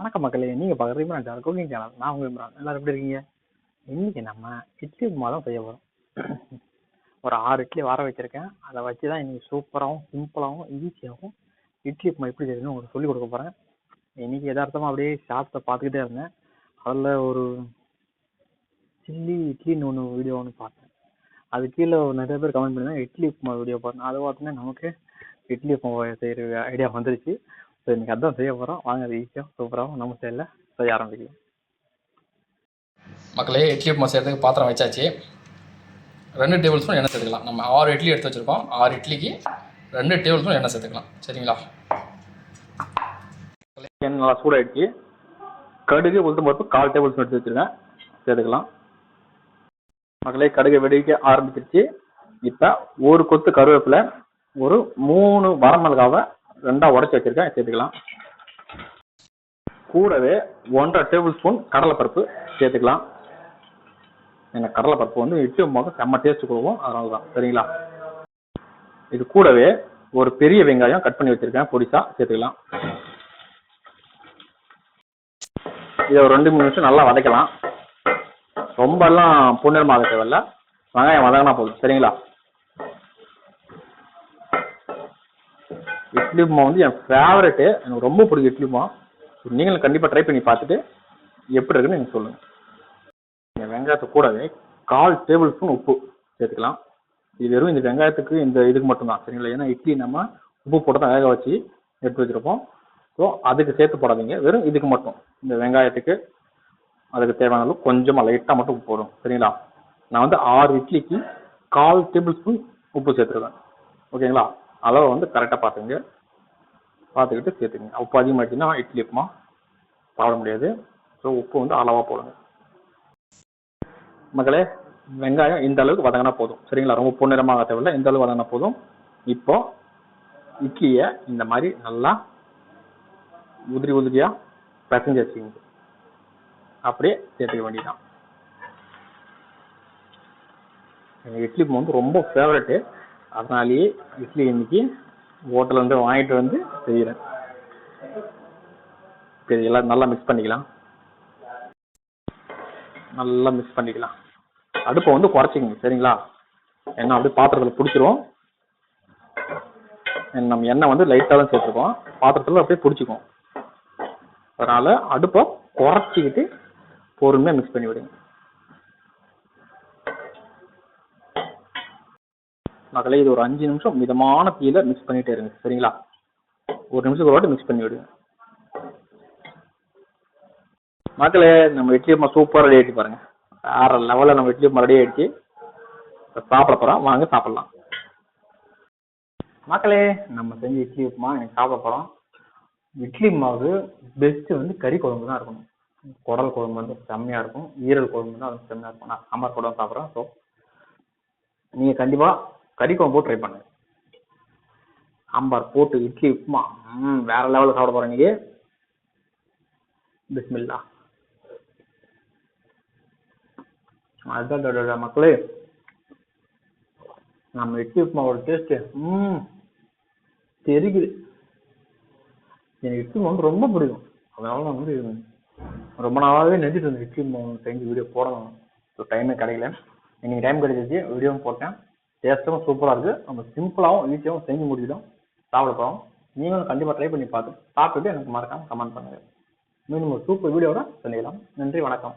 வணக்கம் மக்களே, நீங்க பார்க்குறது இம்ரான் சேனல் குக்கிங் சேனல். நான் உங்க இம்ரான். எல்லாரும் எப்படி இருக்கீங்க? இன்னைக்கு நம்ம இட்லி உப்புமா தான் செய்ய போறோம். ஒரு 6 இட்லி வர வச்சிருக்கேன். அதை வச்சு தான் இன்னைக்கு சூப்பராகவும் சிம்பிளாகவும் ஈஸியாகவும் இட்லி உப்புமா எப்படி செய்யணும்னு உங்களுக்கு சொல்லிக் கொடுக்க போறேன். இன்னைக்கு யதார்த்தமா அப்படியே ஷார்ட்ஸை பார்த்துக்கிட்டே இருந்தேன். அதில் ஒரு சில்லி இட்லின்னு வீடியோ ஒன்று பார்த்தேன். அது கீழே நிறைய பேர் கமெண்ட் பண்ணியிருந்தாங்க இட்லி உப்புமா வீடியோ பார்த்தேன். அதை பார்த்தோன்னே நமக்கு இட்லி உப்புமா செய்கிற ஐடியா வந்துருச்சு. ஸோ இன்னைக்கு அதான் செய்ய போகிறோம். வாங்க, அது ஈஸியாக சூப்பராகவும் நம்ம ஸ்டைலில் செய்ய ஆரம்பிக்கலாம். மக்களே, இட்லி உப்புமா செய்யறதுக்கு பாத்திரம் வச்சாச்சு. 2 டேபிள் ஸ்பூன் எண்ணெய் சேர்த்துக்கலாம். நம்ம 6 இட்லி எடுத்து வச்சுருக்கோம். 6 இட்லிக்கு 2 டேபிள் ஸ்பூன் எண்ணெய் சேர்த்துக்கலாம். சரிங்களா? எண்ணெய் நல்லா சூடாயிடுச்சு. கடுகு உளுத்தம் பருப்பு 1/4 டேபிள் ஸ்பூன் எடுத்து வச்சுருக்கேன், சேர்த்துக்கலாம். மக்களே, கடுகு வெடிக்க ஆரம்பிச்சிருச்சு. இப்போ ஒரு கொத்து கருவேப்பிலை, ஒரு 3 வரமிளகாவை 2ஆ உடச்சி வச்சிருக்கேன், சேர்த்துக்கலாம். கூடவே 1/2 டேபிள் ஸ்பூன் கடலைப்பருப்பு சேர்த்துக்கலாம். எனக்கு கடலைப்பருப்பு வந்து இட்லி உப்புமாவுக்கு செம்ம டேஸ்ட் கொடுக்கும், அதனால தான். சரிங்களா? இது கூடவே ஒரு பெரிய வெங்காயம் கட் பண்ணி வச்சிருக்கேன், பொடிசா சேர்த்துக்கலாம். இதை ஒரு 2-3 நிமிஷம் நல்லா வதக்கலாம். ரொம்ப எல்லாம் பொன்னிறமாக தேவையில்ல, வெங்காயம் வதங்கினா போதும். சரிங்களா? இட்லி உப்புமா வந்து என் ஃபேவரெட்டு, எனக்கு ரொம்ப பிடிக்கும் இட்லி உப்புமா. நீங்களும் கண்டிப்பாக ட்ரை பண்ணி பார்த்துட்டு எப்படி இருக்குன்னு எனக்கு சொல்லுங்க. வெங்காயத்தை கூடவே 1/4 டேபிள் ஸ்பூன் உப்பு சேர்த்துக்கலாம். இது வெறும் இந்த வெங்காயத்துக்கு இந்த இதுக்கு மட்டும்தான். சரிங்களா? ஏன்னா இட்லி நம்ம உப்பு போட்டு தான் வேக வச்சு எடுத்து வச்சிருப்போம். ஸோ அதுக்கு சேர்த்து போடாதீங்க, வெறும் இதுக்கு மட்டும். இந்த வெங்காயத்துக்கு அதுக்கு தேவையான அளவு கொஞ்சமாக லைட்டாக மட்டும் உப்பு போடும். சரிங்களா? நான் வந்து 6 இட்லிக்கு 1/4 டேபிள் ஸ்பூன் உப்பு சேர்த்துருவேன். ஓகேங்களா? அளவை வந்து கரெக்டாக பார்த்துக்கிட்டு சேர்த்துங்க. உப்பு அதிகமாகிடுச்சுன்னா இட்லி உப்புமா சாப்பிட முடியாது. ஸோ உப்பு வந்து அளவாக போடுங்க. மக்களே, வெங்காயம் இந்த அளவுக்கு வதங்கினா போதும். சரிங்களா? ரொம்ப பொன்னிறமாக தேவையில்லை, இந்த அளவுக்கு வதங்கினா போதும். இப்போ இட்லியை இந்த மாதிரி நல்லா உதிரியாக பிசைஞ்சு வச்சுக்கோங்க. அப்படியே சேர்த்துக்க வேண்டியதான். எங்கள் இட்லி உப்புமா வந்து ரொம்ப ஃபேவரெட்டு, அதனாலேயே இட்லி இன்னைக்கு ஹோட்டலில் வந்து வாங்கிட்டு வந்து செய்கிறேன். சரி, எல்லாம் நல்லா மிக்ஸ் பண்ணிக்கலாம். அடுப்பை வந்து குறைச்சிக்கங்க. சரிங்களா? எண்ணெய் அப்படியே பாத்திரத்தில் பிடிச்சிரும். நம்ம எண்ணெய் வந்து லைட்டாக தான் சேர்த்துருக்கோம், பாத்திரத்தில் அப்படியே பிடிச்சிக்கும். அதனால அடுப்பை குறைச்சிக்கிட்டு பொறுமையாக மிக்ஸ் பண்ணி விடுங்க. மக்களே, இது ஒரு 5 நிமிஷம் மிதமான தீயில மிக்ஸ் பண்ணிட்டே இருங்க. சரிங்களா? ஒரு நிமிஷத்துக்கு ஒரு வாட்டி மிக்ஸ் பண்ணி விடுங்க. மக்களே, நம்ம இட்லி உப்புமா சூப்பராக ரெடி ஆகிடுச்சு பாருங்க. வேற லெவலில் நம்ம இட்லி உப்புமா ரெடி ஆகிடுச்சு. சாப்பிட போகிறோம், வாங்க சாப்பிடலாம். மக்களே, நம்ம செஞ்ச இட்லி உப்புமா எனக்கு சாப்பிட போகிறோம். இட்லி உப்புமாவுக்கு பெஸ்ட்டு வந்து கறி குழம்பு தான் இருக்கணும். குடல் குழம்பு வந்து செம்மையாக இருக்கும், ஈரல் குழம்பு தான் செம்மையாக இருக்கும். நான் சாம்பார் குழம்பு சாப்பிட்றேன். ஸோ நீங்கள் கண்டிப்பாக கறி குழம்பு போட்டு ட்ரை பண்ணுங்க. சாம்பார் போட்டு இட்லி உப்புமா வேற லெவலில் சாப்பிட போகிறேன் இன்னைக்கு. பிஸ்மில்லா. அதுதான் மக்களே, நம்ம இட்லி உப்புமாவோட டேஸ்ட்டு தெரிக்குது. எனக்கு இட்லி உப்புமா வந்து ரொம்ப பிடிக்கும். அதனால நான் வந்து ரொம்ப நாளாகவே நினைச்சிட்டு இருந்தேன் இட்லி உப்புமா செஞ்சு வீடியோ போடணும். ஸோ டைமே கிடைக்கல. இன்னைக்கு டைம் கிடைச்சிச்சு, வீடியோவும் போட்டேன். டேஸ்ட்டும் சூப்பராக இருக்குது. நம்ம சிம்பிளாகவும் ஈஸியாகவும் செஞ்சு முடிச்சிடும், சாப்பிட போகிறோம். நீங்களும் கண்டிப்பாக ட்ரை பண்ணி பார்த்துட்டு சாப்பிட்டுட்டு எனக்கு மறக்காமல் கமெண்ட் பண்ணுங்கள். மீண்டும் ஒரு சூப்பர் வீடியோட சந்திக்கலாம். நன்றி, வணக்கம்.